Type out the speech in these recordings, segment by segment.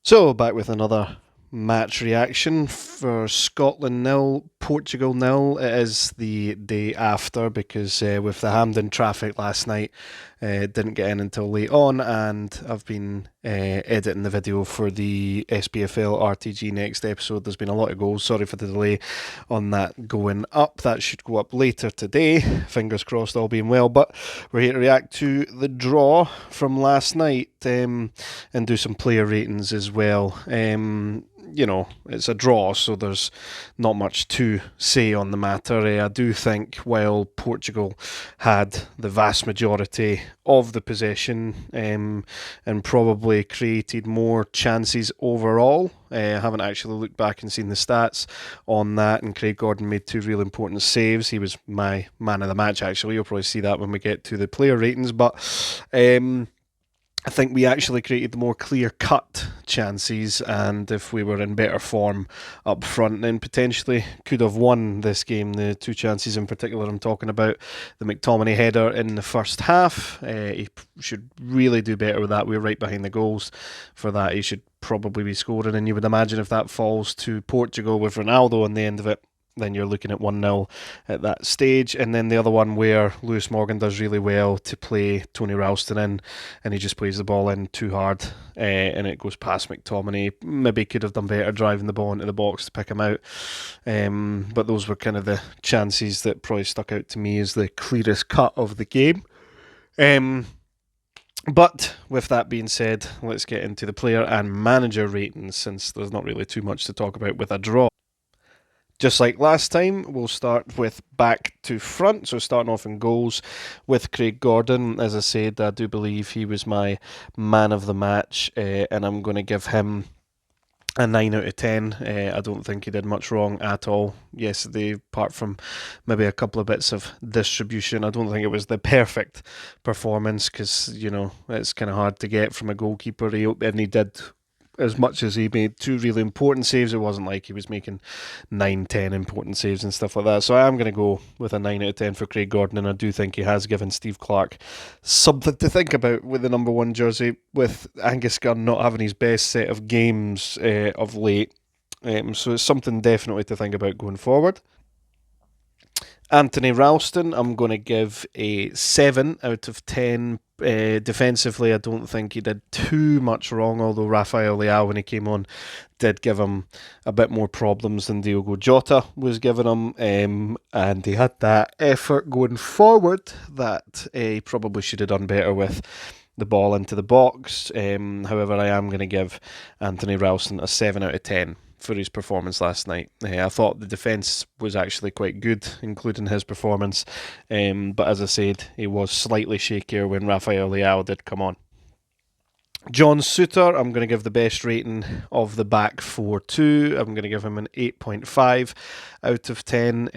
So, back with another match reaction for Scotland nil, Portugal nil. It is the day after because with the Hampden traffic last night, didn't get in until late on, and I've been editing the video for the SPFL RTG next episode. There's been a lot of goals. Sorry for the delay on that going up. That should go up later today. Fingers crossed, all being well. But we're here to react to the draw from last night and do some player ratings as well. It's a draw, so there's not much to say on the matter. I do think while Portugal had the vast majority of the possession and probably created more chances overall, I haven't actually looked back and seen the stats on that, and Craig Gordon made two real important saves. He was my man of the match, actually. You'll probably see that when we get to the player ratings, but I think we actually created the more clear-cut chances, and if we were in better form up front, then potentially could have won this game. The two chances in particular I'm talking about, the McTominay header in the first half, he should really do better with that. We're right behind the goals for that. He should probably be scoring, and you would imagine if that falls to Portugal with Ronaldo on the end of it, then you're looking at 1-0 at that stage. And then the other one where Lewis Morgan does really well to play Tony Ralston in, and he just plays the ball in too hard, and it goes past McTominay. Maybe could have done better driving the ball into the box to pick him out. But those were kind of the chances that probably stuck out to me as the clearest cut of the game. But with that being said, let's get into the player and manager ratings, since there's not really too much to talk about with a draw. Just like last time, we'll start with back to front. So starting off in goals with Craig Gordon. As I said, I do believe he was my man of the match, and I'm going to give him a 9 out of 10. I don't think he did much wrong at all yesterday, apart from maybe a couple of bits of distribution. I don't think it was the perfect performance because, it's kind of hard to get from a goalkeeper, and he did. As much as he made two really important saves, it wasn't like he was making 9-10 important saves and stuff like that. So I am going to go with a 9 out of 10 for Craig Gordon, and I do think he has given Steve Clarke something to think about with the number one jersey, with Angus Gunn not having his best set of games of late. So it's something definitely to think about going forward. Anthony Ralston, I'm going to give a 7 out of 10. Defensively, I don't think he did too much wrong, although Rafael Leao, when he came on, did give him a bit more problems than Diogo Jota was giving him, and he had that effort going forward that he probably should have done better with the ball into the box. However, I am going to give Anthony Ralston a 7 out of 10 for his performance last night. I thought the defence was actually quite good, including his performance, but as I said, he was slightly shakier when Rafael Leao did come on. John Souttar, I'm going to give the best rating of the back four too. I'm going to give him an 8.5 out of 10.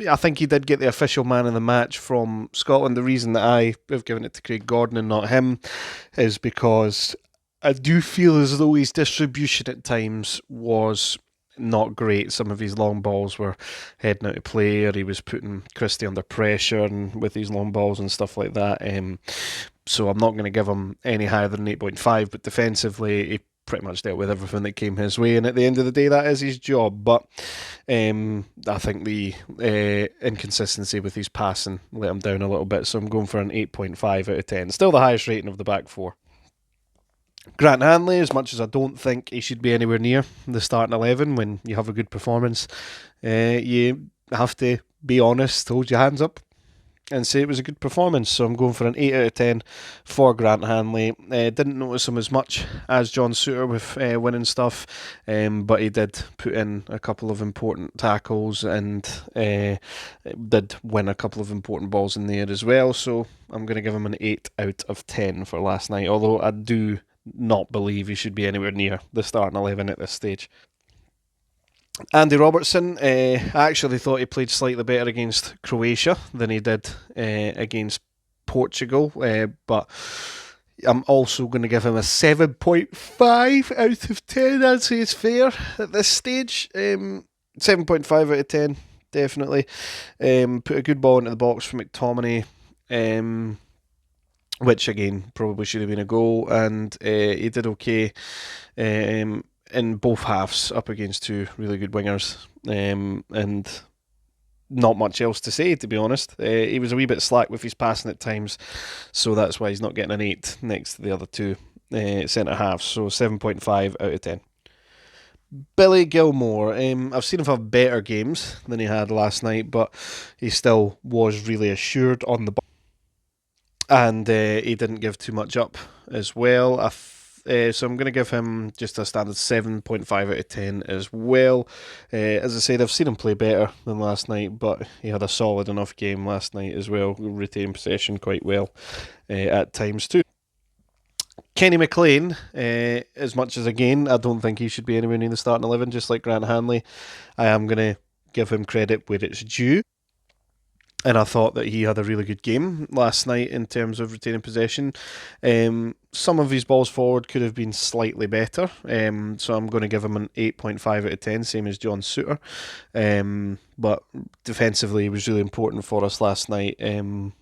I think he did get the official man of the match from Scotland. The reason that I have given it to Craig Gordon and not him is because I do feel as though his distribution at times was not great. Some of his long balls were heading out of play, or he was putting Christie under pressure and with his long balls and stuff like that. So I'm not going to give him any higher than 8.5, but defensively he pretty much dealt with everything that came his way, and at the end of the day that is his job. But I think the inconsistency with his passing let him down a little bit, so I'm going for an 8.5 out of 10. Still the highest rating of the back four. Grant Hanley, as much as I don't think he should be anywhere near the starting 11 when you have a good performance, you have to be honest, hold your hands up and say it was a good performance. So I'm going for an 8 out of 10 for Grant Hanley. Didn't notice him as much as John Souttar with winning stuff, but he did put in a couple of important tackles and did win a couple of important balls in there as well. So I'm going to give him an 8 out of 10 for last night, although I do not believe he should be anywhere near the starting 11 at this stage. Andy Robertson, I actually thought he played slightly better against Croatia than he did against Portugal, but I'm also going to give him a 7.5 out of 10. I'd say it's fair at this stage. 7.5 out of 10, definitely. Put a good ball into the box for McTominay. which again probably should have been a goal, and he did okay in both halves up against two really good wingers, and not much else to say, to be honest. He was a wee bit slack with his passing at times, so that's why he's not getting an 8 next to the other two centre halves, so 7.5 out of 10. Billy Gilmore, I've seen him have better games than he had last night, but he still was really assured on the ball, and he didn't give too much up as well. So I'm going to give him just a standard 7.5 out of 10 as well. As I said, I've seen him play better than last night, but he had a solid enough game last night as well, retaining possession quite well at times too. Kenny McLean, as much as again, I don't think he should be anywhere near the starting 11, just like Grant Hanley. I am going to give him credit where it's due. And I thought that he had a really good game last night in terms of retaining possession. Some of his balls forward could have been slightly better, so I'm going to give him an 8.5 out of 10, same as John Suter. But defensively, he was really important for us last night, and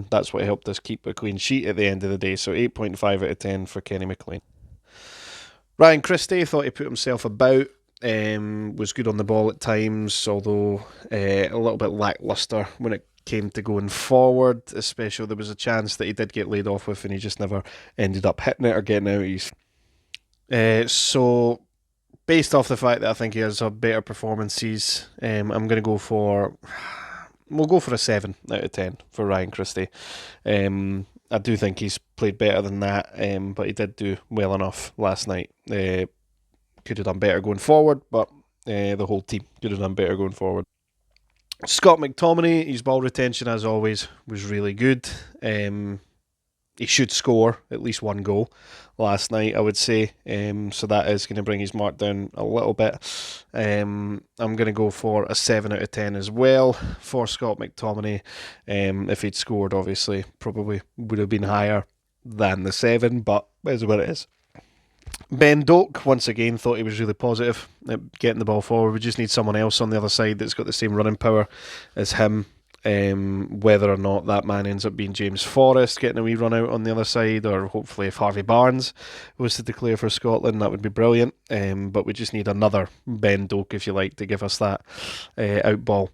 that's what helped us keep a clean sheet at the end of the day. So 8.5 out of 10 for Kenny McLean. Ryan Christie, thought he put himself about. Was good on the ball at times, although a little bit lacklustre when it came to going forward, especially there was a chance that he did get laid off with and he just never ended up hitting it or getting out. So based off the fact that I think he has a better performances, I'm going to go for we'll go for a 7 out of 10 for Ryan Christie. I do think he's played better than that, but he did do well enough last night. Could have done better going forward, but the whole team could have done better going forward. Scott McTominay, his ball retention, as always, was really good. He should score at least one goal last night, I would say. So that is going to bring his mark down a little bit. I'm going to go for a 7 out of 10 as well for Scott McTominay. If he'd scored, obviously, probably would have been higher than the 7, but it is what it is. Ben Doak, once again, thought he was really positive at getting the ball forward. We just need someone else on the other side that's got the same running power as him. Whether or not that man ends up being James Forrest getting a wee run out on the other side, or hopefully if Harvey Barnes was to declare for Scotland, that would be brilliant. But we just need another Ben Doak, if you like, to give us that out ball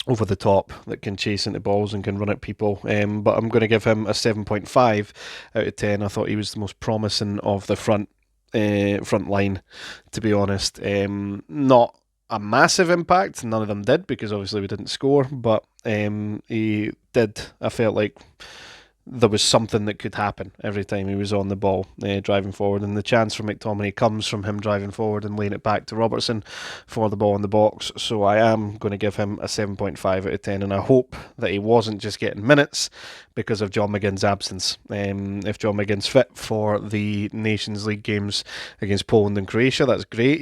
over the top that can chase into balls and can run at people. But I'm going to give him a 7.5 out of 10. I thought he was the most promising of the front line, to be honest. Not a massive impact. None of them did, because obviously we didn't score, but he did. I felt like there was something that could happen every time he was on the ball, driving forward, and the chance for McTominay comes from him driving forward and laying it back to Robertson for the ball in the box. So I am going to give him a 7.5 out of 10, and I hope that he wasn't just getting minutes because of John McGinn's absence. If John McGinn's fit for the Nations League games against Poland and Croatia, that's great.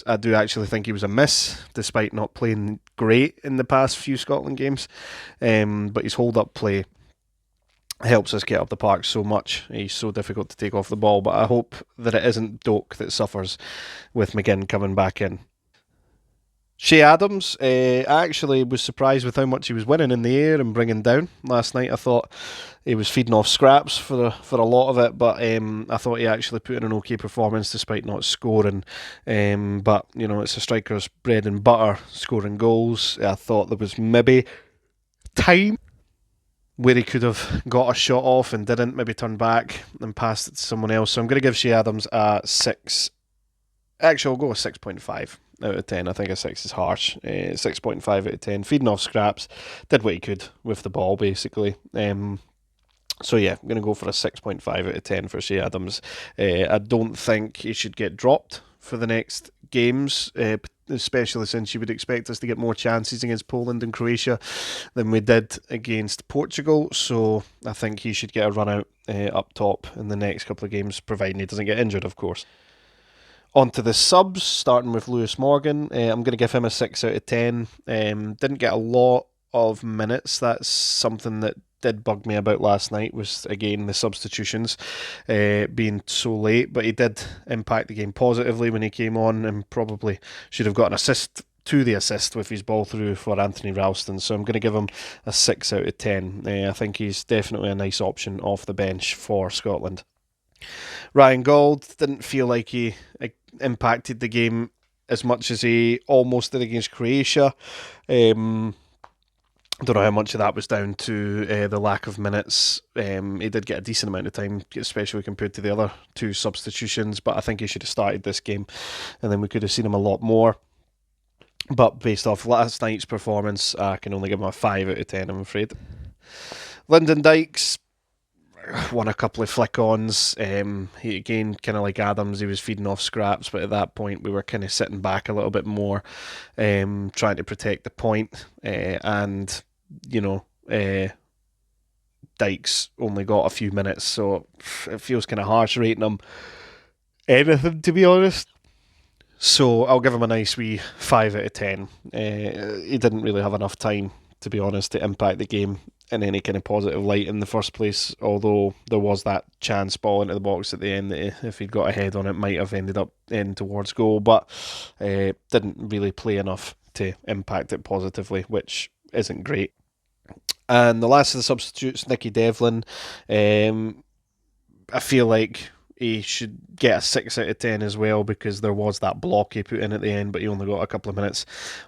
I do actually think he was a miss, despite not playing great in the past few Scotland games, but his hold-up play helps us get up the park so much. He's so difficult to take off the ball, but I hope that it isn't Doak that suffers with McGinn coming back in. Shea Adams, I actually was surprised with how much he was winning in the air and bringing down last night. I thought he was feeding off scraps for a lot of it, but I thought he actually put in an okay performance despite not scoring. But it's a striker's bread and butter, scoring goals. I thought there was maybe time where he could have got a shot off and didn't, maybe turn back and passed it to someone else. So I'm going to give Shea Adams a 6. Actually, I'll go with 6.5 out of 10. I think a 6 is harsh. 6.5 out of 10. Feeding off scraps. Did what he could with the ball, basically. So yeah, I'm going to go for a 6.5 out of 10 for Shea Adams. I don't think he should get dropped for the next games, especially since you would expect us to get more chances against Poland and Croatia than we did against Portugal. So I think he should get a run out up top in the next couple of games, providing he doesn't get injured, of course. On to the subs, starting with Lewis Morgan. I'm going to give him a 6 out of 10. Didn't get a lot of minutes. That's something that did bug me about last night, was again the substitutions being so late, but he did impact the game positively when he came on, and probably should have got an assist to the assist with his ball through for Anthony Ralston. So I'm going to give him a 6 out of 10. I think he's definitely a nice option off the bench for Scotland. Ryan Gauld didn't feel like he impacted the game as much as he almost did against Croatia. I don't know how much of that was down to the lack of minutes. He did get a decent amount of time, especially compared to the other two substitutions, but I think he should have started this game and then we could have seen him a lot more. But based off last night's performance, I can only give him a 5 out of 10, I'm afraid. Lyndon Dykes won a couple of flick-ons. He, again, kind of like Adams, he was feeding off scraps, but at that point we were kind of sitting back a little bit more, trying to protect the point, and, you know, Dykes only got a few minutes, so it feels kind of harsh rating him anything, to be honest. So I'll give him a nice wee 5 out of 10. He didn't really have enough time, to be honest, to impact the game in any kind of positive light in the first place, although there was that chance ball into the box at the end that if he'd got ahead on it might have ended up in towards goal, but didn't really play enough to impact it positively, which isn't great. And the last of the substitutes, Nicky Devlin, I feel like he should get a 6 out of 10 as well, because there was that block he put in at the end, but he only got a couple of minutes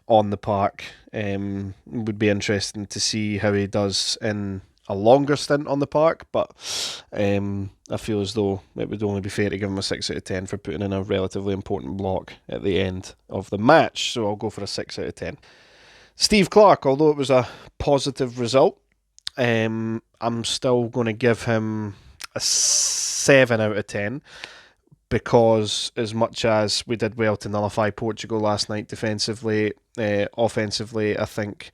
on the park. Would be interesting to see how he does in a longer stint on the park, but I feel as though it would only be fair to give him a 6 out of 10 for putting in a relatively important block at the end of the match, so I'll go for a 6 out of 10. Steve Clarke, although it was a positive result, I'm still going to give him a 7 out of 10, because as much as we did well to nullify Portugal last night defensively, offensively, I think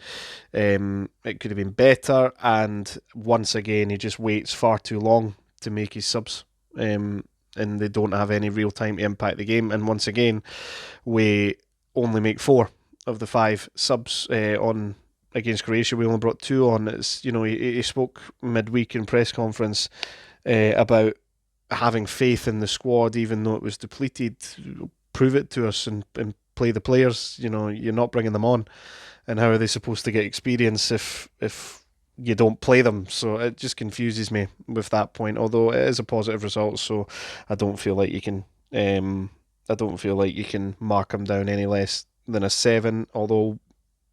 it could have been better, and once again he just waits far too long to make his subs, and they don't have any real time to impact the game, and once again we only make 4 of the 5 subs on against Croatia. We only brought 2 on. It's, you know, he spoke midweek in press conference about having faith in the squad, even though it was depleted. Prove it to us and play the players. You know, you're not bringing them on, and how are they supposed to get experience if you don't play them? So it just confuses me with that point. Although it is a positive result, so I don't feel like you can. I don't feel like you can mark them down any less than a 7. Although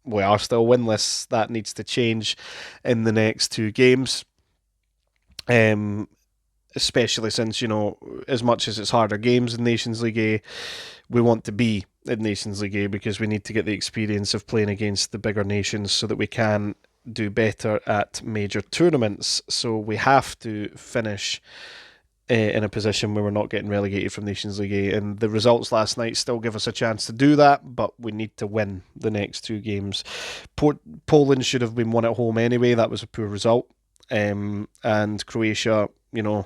we are still winless, that needs to change in the next 2 games. Especially since, you know, as much as it's harder games in Nations League A, we want to be in Nations League A because we need to get the experience of playing against the bigger nations so that we can do better at major tournaments. So we have to finish in a position where we're not getting relegated from Nations League A, and the results last night still give us a chance to do that, but we need to win the next 2 games. Poland should have been won at home anyway. That was a poor result. And Croatia, you know,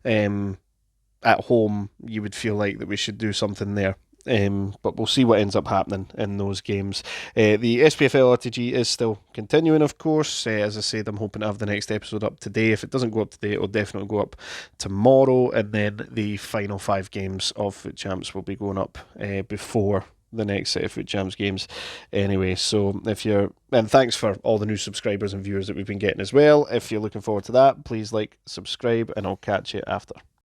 at home, you would feel like that we should do something there. But we'll see what ends up happening in those games. The SPFL RTG is still continuing, of course. As I said, I'm hoping to have the next episode up today. If it doesn't go up today, it'll definitely go up tomorrow. And then the final 5 games of Foot Champs will be going up before the next set of Foot Champs games anyway. So and thanks for all the new subscribers and viewers that we've been getting as well. If you're looking forward to that, please like, subscribe, and I'll catch you after.